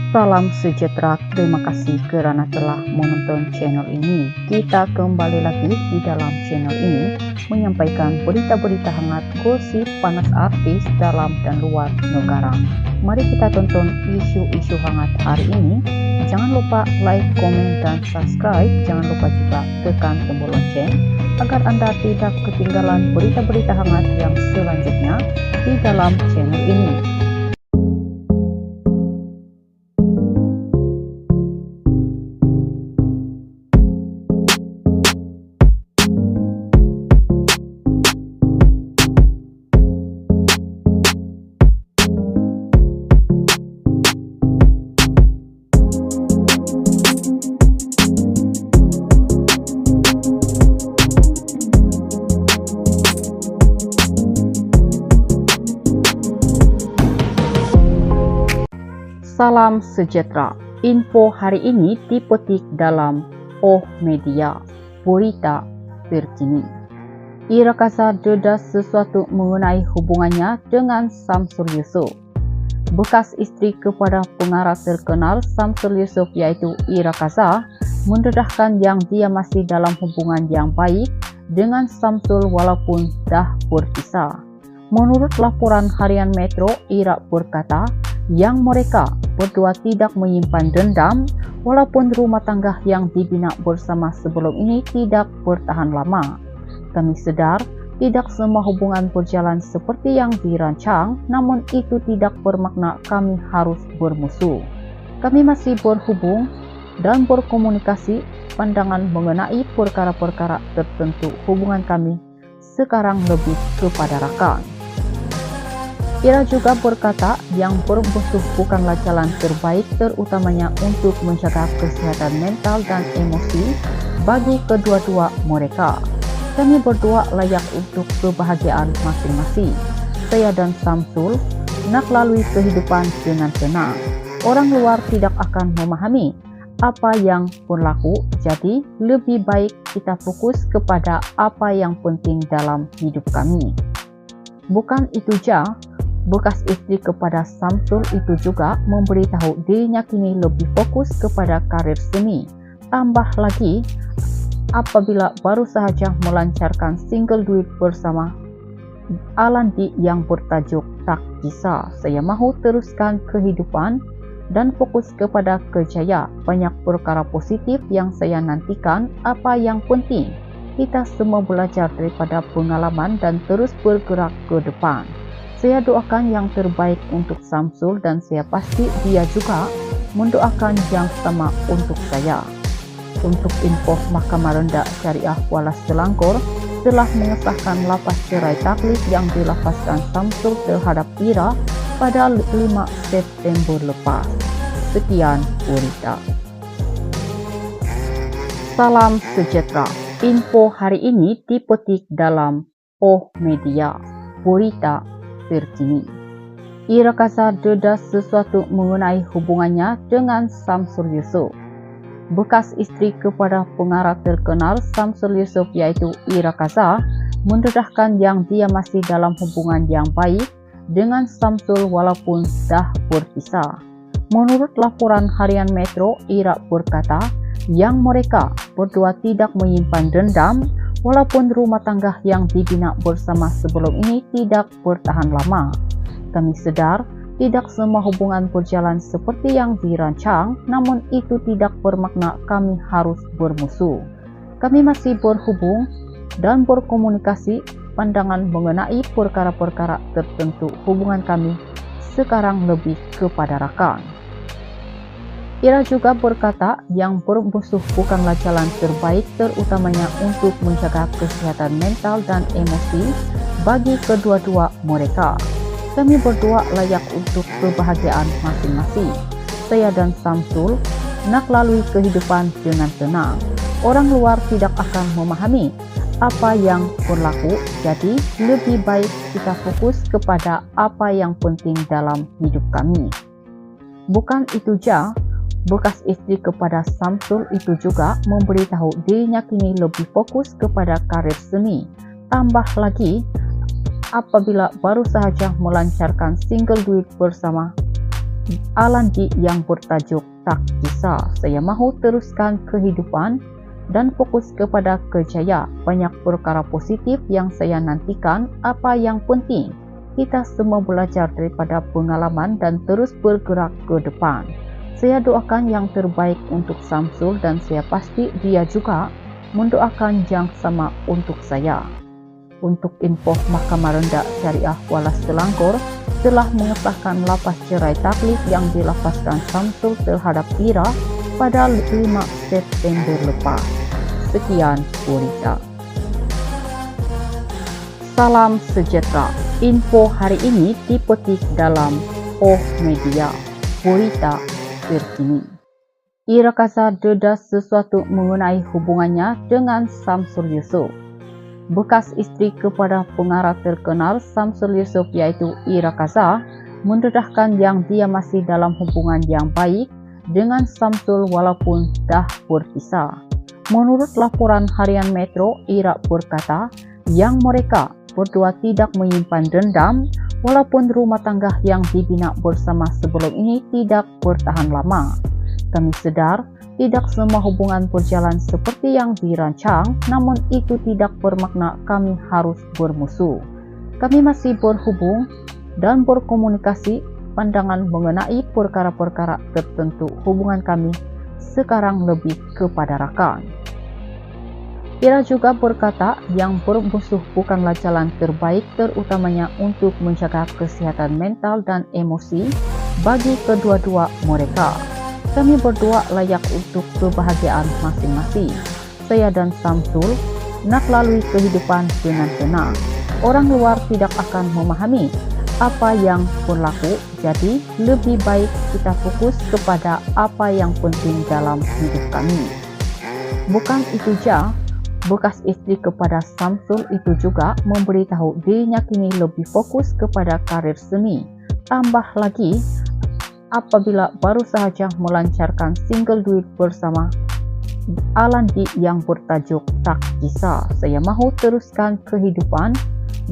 Salam sejahtera, terima kasih karena telah menonton channel ini. Kita kembali lagi di dalam channel ini menyampaikan berita-berita hangat, gosip panas artis dalam dan luar negara. Mari kita tonton isu-isu hangat hari ini. Jangan lupa like, komen, dan subscribe. Jangan lupa juga tekan tombol lonceng agar Anda tidak ketinggalan berita-berita hangat yang selanjutnya di dalam channel ini. Salam sejahtera. Info hari ini dipetik dalam Oh Media, berita terkini. Ira Kaza dedas sesuatu mengenai hubungannya dengan Samsul Yusuf. Bekas istri kepada pengarah terkenal Samsul Yusuf yaitu Ira Kaza mendedahkan yang dia masih dalam hubungan yang baik dengan Samsul walaupun dah berpisah. Menurut laporan harian Metro, Ira berkata yang mereka berdua tidak menyimpan dendam walaupun rumah tangga yang dibina bersama sebelum ini tidak bertahan lama. Kami sadar tidak semua hubungan berjalan seperti yang dirancang, namun itu tidak bermakna kami harus bermusuh. Kami masih berhubung dan berkomunikasi pandangan mengenai perkara-perkara tertentu. Hubungan kami sekarang lebih kepada rakan. Ira juga berkata yang bermusuh bukanlah jalan terbaik, terutamanya untuk menjaga kesehatan mental dan emosi bagi kedua-dua mereka. Kami berdua layak untuk kebahagiaan masing-masing. Saya dan Samsul nak lalui kehidupan dengan tenang. Orang luar tidak akan memahami apa yang berlaku, jadi lebih baik kita fokus kepada apa yang penting dalam hidup kami. Bukan itu saja, bekas istri kepada Samsul itu juga memberitahu dirinya kini lebih fokus kepada karir seni. Tambah lagi, apabila baru saja melancarkan single duet bersama Alandi yang bertajuk Tak Bisa, saya mahu teruskan kehidupan dan fokus kepada kerjaya. Banyak perkara positif yang saya nantikan. Apa yang penting, kita semua belajar daripada pengalaman dan terus bergerak ke depan. Saya doakan yang terbaik untuk Samsul dan saya pasti dia juga mendoakan yang sama untuk saya. Untuk info, Mahkamah Rendah Syariah Kuala Selangor telah mengesahkan lapas cerai taklif yang dilapaskan Samsul terhadap Ira pada 5 September lepas. Sekian berita. Salam sejahtera. Info hari ini dipetik dalam Oh Media, berita terkini. Ira Kaza dedas sesuatu mengenai hubungannya dengan Samsul Yusuf. Bekas istri kepada pengarah terkenal Samsul Yusuf yaitu Ira Kaza mendedahkan yang dia masih dalam hubungan yang baik dengan Samsul walaupun dah berpisah. Menurut laporan harian Metro, Ira berkata yang mereka berdua tidak menyimpan dendam walaupun rumah tangga yang dibina bersama sebelum ini tidak bertahan lama. Kami sadar tidak semua hubungan berjalan seperti yang dirancang, namun itu tidak bermakna kami harus bermusuh. Kami masih berhubung dan berkomunikasi pandangan mengenai perkara-perkara tertentu. Hubungan kami sekarang lebih kepada rakan. Ira juga berkata yang bermusuh bukanlah jalan terbaik, terutamanya untuk menjaga kesehatan mental dan emosi bagi kedua-dua mereka. Kami berdua layak untuk kebahagiaan masing-masing. Saya dan Samsul nak lalui kehidupan dengan tenang. Orang luar tidak akan memahami apa yang berlaku, jadi lebih baik kita fokus kepada apa yang penting dalam hidup kami. Bukan itu saja, bekas istri kepada Samsul itu juga memberitahu dirinya kini lebih fokus kepada karir seni. Tambah lagi, apabila baru saja melancarkan single duet bersama Alandi yang bertajuk Tak Kisah. Saya mahu teruskan kehidupan dan fokus kepada kerjaya. Banyak perkara positif yang saya nantikan. Apa yang penting, kita semua belajar daripada pengalaman dan terus bergerak ke depan. Saya doakan yang terbaik untuk Samsul dan saya pasti dia juga mendoakan yang sama untuk saya. Untuk info, Mahkamah Rendah Syariah Kuala Selangor telah mengesahkan lapas cerai taklif yang dilapaskan Samsul terhadap Ira pada 5 September lepas. Sekian berita. Salam sejahtera. Info hari ini dipetik dalam Oh Media, berita terkini. Ira Kasar dedas sesuatu mengenai hubungannya dengan Samsul Yusof. Bekas isteri kepada pengarah terkenal Samsul Yusof yaitu Ira Kasar mendedahkan yang dia masih dalam hubungan yang baik dengan Samsul walaupun dah berpisah. Menurut laporan harian Metro, Ira berkata yang mereka berdua tidak menyimpan dendam walaupun rumah tangga yang dibina bersama sebelum ini tidak bertahan lama. Kami sedar tidak semua hubungan berjalan seperti yang dirancang, namun itu tidak bermakna kami harus bermusuh. Kami masih berhubung dan berkomunikasi pandangan mengenai perkara-perkara tertentu. Hubungan kami sekarang lebih kepada rakan. Ira juga berkata yang bermusuh bukanlah jalan terbaik, terutamanya untuk menjaga kesehatan mental dan emosi bagi kedua-dua mereka. Kami berdua layak untuk kebahagiaan masing-masing. Saya dan Samsul nak lalui kehidupan dengan tenang. Orang luar tidak akan memahami apa yang berlaku, jadi lebih baik kita fokus kepada apa yang penting dalam hidup kami. Bukan itu saja, bekas isteri kepada Samsul itu juga memberitahu dirinya kini lebih fokus kepada karir seni. Tambah lagi, apabila baru saja melancarkan single duet bersama Alandi yang bertajuk Tak Kisah. Saya mahu teruskan kehidupan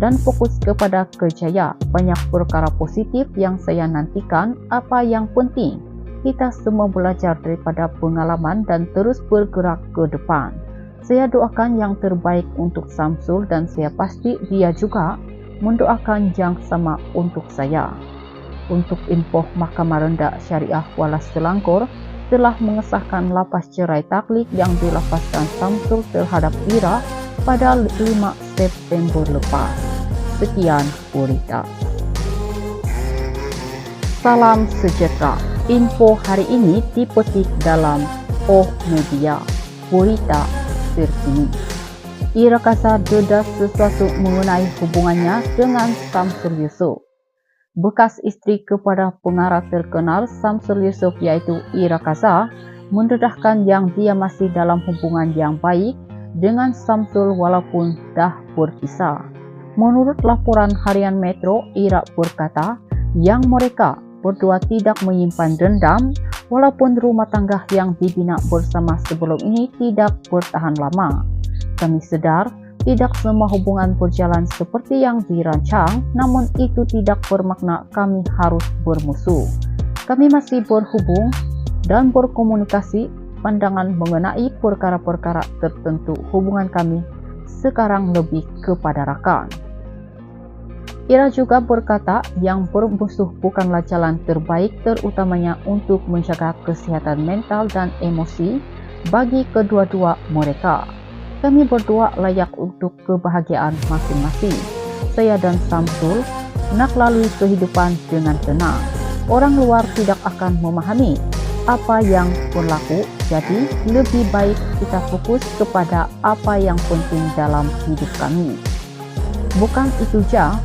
dan fokus kepada kerjaya. Banyak perkara positif yang saya nantikan. Apa yang penting, kita semua belajar daripada pengalaman dan terus bergerak ke depan. Saya doakan yang terbaik untuk Samsul dan saya pasti dia juga mendoakan yang sama untuk saya. Untuk info, Mahkamah Rendah Syariah Kuala Selangor telah mengesahkan lapas cerai taklif yang dilapaskan Samsul terhadap Ira pada 5 September lepas. Sekian berita. Salam sejahtera. Info hari ini dipetik dalam Oh Media, berita terkini. Ira Kasar dedas sesuatu mengenai hubungannya dengan Samsul Yusof. Bekas isteri kepada pengarah terkenal Samsul Yusof yaitu Ira Kasar mendedahkan yang dia masih dalam hubungan yang baik dengan Samsul walaupun dah berpisah. Menurut laporan harian Metro, Ira berkata yang mereka berdua tidak menyimpan dendam walaupun rumah tangga yang dibina bersama sebelum ini tidak bertahan lama. Kami sedar tidak semua hubungan berjalan seperti yang dirancang, namun itu tidak bermakna kami harus bermusuh. Kami masih berhubung dan berkomunikasi pandangan mengenai perkara-perkara tertentu. Hubungan kami sekarang lebih kepada rakan. Ira juga berkata yang bermusuh bukanlah jalan terbaik, terutamanya untuk menjaga kesehatan mental dan emosi bagi kedua-dua mereka. Kami berdua layak untuk kebahagiaan masing-masing. Saya dan Samsul nak lalui kehidupan dengan tenang. Orang luar tidak akan memahami apa yang berlaku, jadi lebih baik kita fokus kepada apa yang penting dalam hidup kami. Bukan itu saja,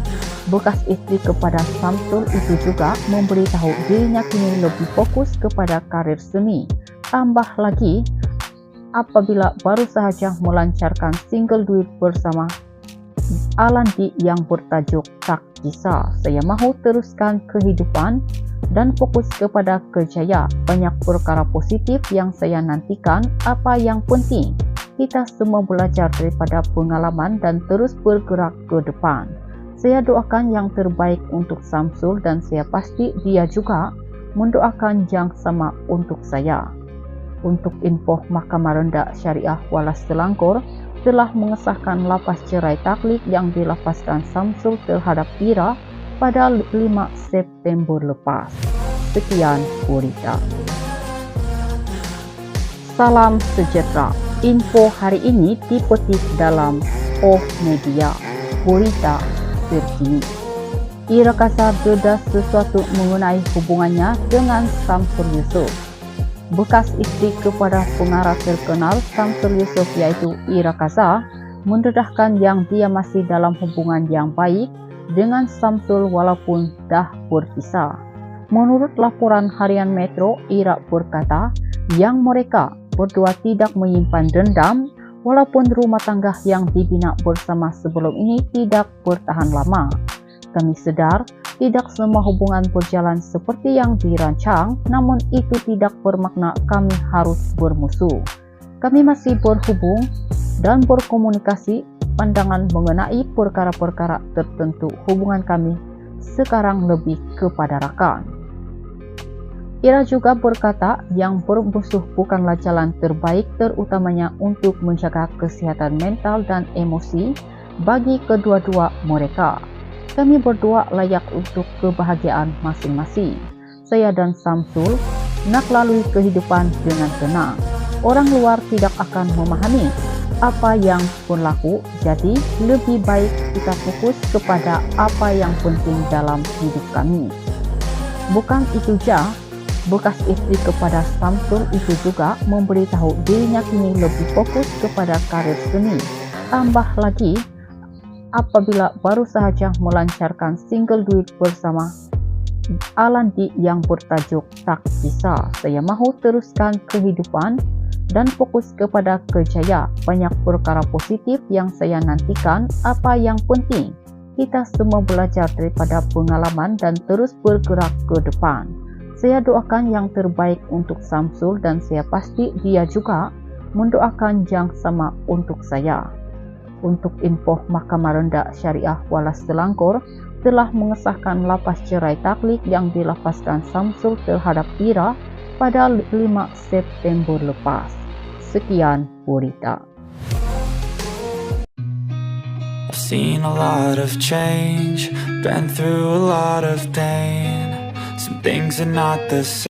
bekas isteri kepada Samsul itu juga memberitahu dirinya kini lebih fokus kepada karir seni. Tambah lagi, apabila baru saja melancarkan single duet bersama Alandi yang bertajuk Tak Kisah. Saya mahu teruskan kehidupan dan fokus kepada kerjaya. Banyak perkara positif yang saya nantikan. Apa yang penting, kita semua belajar daripada pengalaman dan terus bergerak ke depan. Saya doakan yang terbaik untuk Samsul dan saya pasti dia juga mendoakan yang sama untuk saya. Untuk info, Mahkamah Rendah Syariah Kuala Selangor telah mengesahkan lapas cerai taklid yang dilafazkan Samsul terhadap Ira pada 5 September lepas. Sekian berita. Salam sejahtera. Info hari ini dipetik dalam Oh Media, berita terkini. Ira Kasar dedas sesuatu mengenai hubungannya dengan Samsul Yusof. Bekas isteri kepada pengarah terkenal Samsul Yusof iaitu Ira Kasar mendedahkan yang dia masih dalam hubungan yang baik dengan Samsul walaupun dah berpisah. Menurut laporan harian Metro, Ira berkata yang mereka berdua tidak menyimpan dendam walaupun rumah tangga yang dibina bersama sebelum ini tidak bertahan lama. Kami sedar tidak semua hubungan berjalan seperti yang dirancang, namun itu tidak bermakna kami harus bermusuh. Kami masih berhubung dan berkomunikasi pandangan mengenai perkara-perkara tertentu. Hubungan kami sekarang lebih kepada rakan. Ira juga berkata yang bermusuh bukanlah jalan terbaik, terutamanya untuk menjaga kesehatan mental dan emosi bagi kedua-dua mereka. Kami berdua layak untuk kebahagiaan masing-masing. Saya dan Samsul nak lalui kehidupan dengan tenang. Orang luar tidak akan memahami apa yang berlaku, jadi lebih baik kita fokus kepada apa yang penting dalam hidup kami. Bukan itu saja, bekas istri kepada Samsul itu juga memberitahu dirinya kini lebih fokus kepada karir seni. Tambah lagi, apabila baru saja melancarkan single duet bersama Alandi yang bertajuk Tak Bisa, saya mahu teruskan kehidupan dan fokus kepada kerjaya. Banyak perkara positif yang saya nantikan. Apa yang penting, kita semua belajar daripada pengalaman dan terus bergerak ke depan. Saya doakan yang terbaik untuk Samsul dan saya pasti dia juga mendoakan yang sama untuk saya. Untuk info, Mahkamah Rendah Syariah Kuala Selangor telah mengesahkan lapas cerai taklid yang dilafazkan Samsul terhadap Ira pada 5 September lepas. Sekian berita. I've seen a lot of change, been through a lot of pain. Some things are not the same.